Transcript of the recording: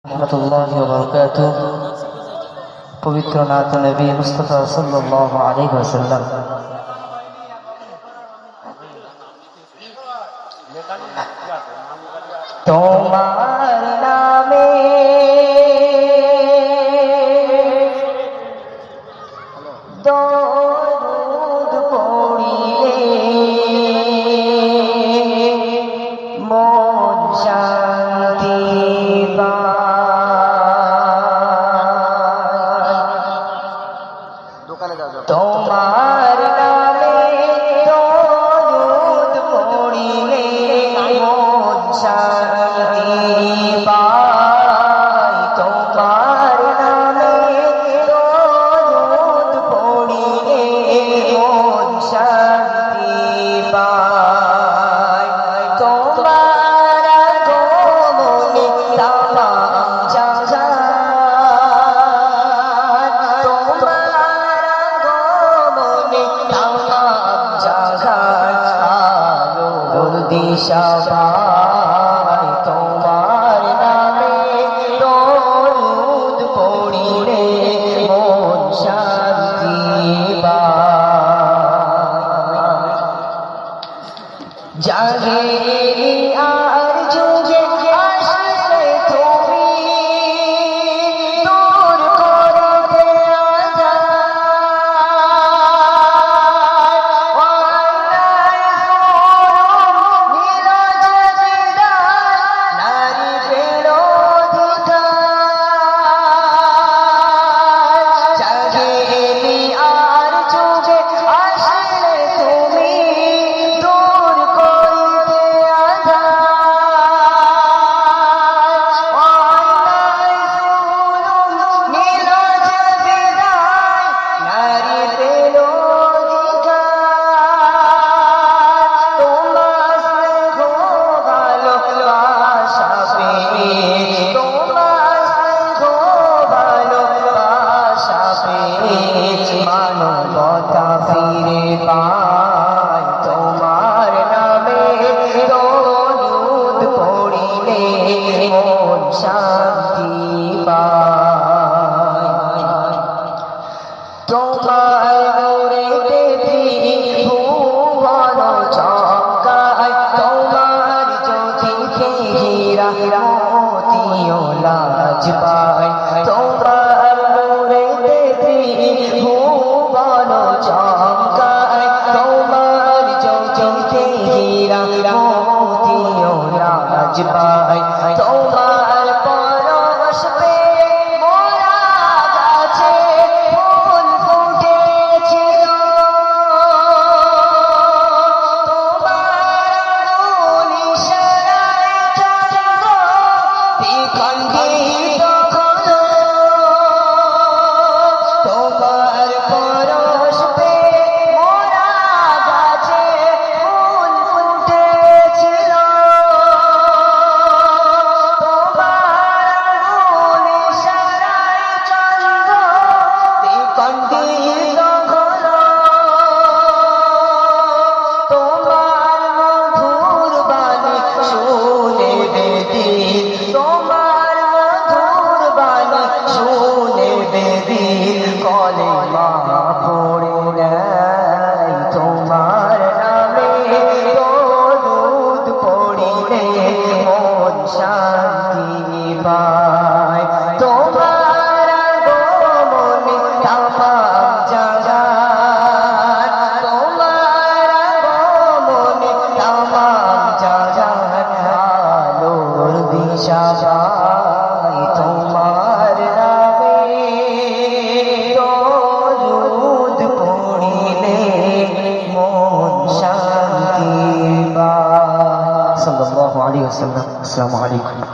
রহমতুল্লাহি ওয়া বারাকাতুহু। পবিত্র নাত নবী মুস্তাফা সাল্লাল্লাহু আলাইহি ওয়াসাল্লাম। তোমার নামে দরুদ পড়িলে মন শান্তি তোমার নামে দরুদ পড়িলে মন শান্তি পায়। তোমার নামে দরুদ পড়িলে মন শান্তি পায়। তোমার আগমনে তামাম জাহান, তোমার আগমনে তামাম জাহান আলোর দিশা পায়। তোমার নামে দরুদ পড়িলে মন শান্তি পায়। জাহেলি আর যুগে আসলে তুমি দূর করতে আযাব, অন্যায় জুলুম নীরজ বিদায় নারী পেল অধিকার। জাহেলি আর যুগে আসলে তুমি দূর করতে আযাব, অন্যায় জুলুম নীরজ বিদায় নারী পেল অধিকার। তোমার স্নেহ ভালোবাসা পেয়ে, তোমার স্নেহ ভালোবাসা পেয়ে মানবতা ফিরে পায়। তোমার নামে দরুদ পড়িলে মন শান্তি পায়। তোমার নূরেতে ত্রিভুবন চমকায়, তোমার জ্যোতিতে হীরা মোতিও লাজ পায়। তোমার নূরেতে ত্রিভুবন চমকায়, তোমার জ্যোতিতে হীরা মোতিও লাজ পায়। তোমার পরশ পেয়ে মোরা গাছে ফুল ফুটেছিল, তোমার আঙুল ইশারায় চন্দ্র দ্বিখণ্ডিত হলো। তোমার পরশ পেয়ে মোরা গাছে ফুল ফুটেছিল, তোমার আঙুল ইশারায় চন্দ্র দ্বিখণ্ডিত হলো। তোমার মধুর বাণী শুনে বেদিন, তোমার মধুর বাণী শুনে বেদিন কলেমা পড়ে নেয়। তোমার নামে দরুদ পড়িলে মন শান্তি পায়। তোমার আগমনে তামাম জাহান, তোমার আগমনে তামাম জাহান আলোর দিশা পায়। তোমার নামে দরুদ পড়িলে মন শান্তি পায়। সাল্লাল্লাহু আলাইহি ওয়াসাল্লাম। আসসালামু আলাইকুম।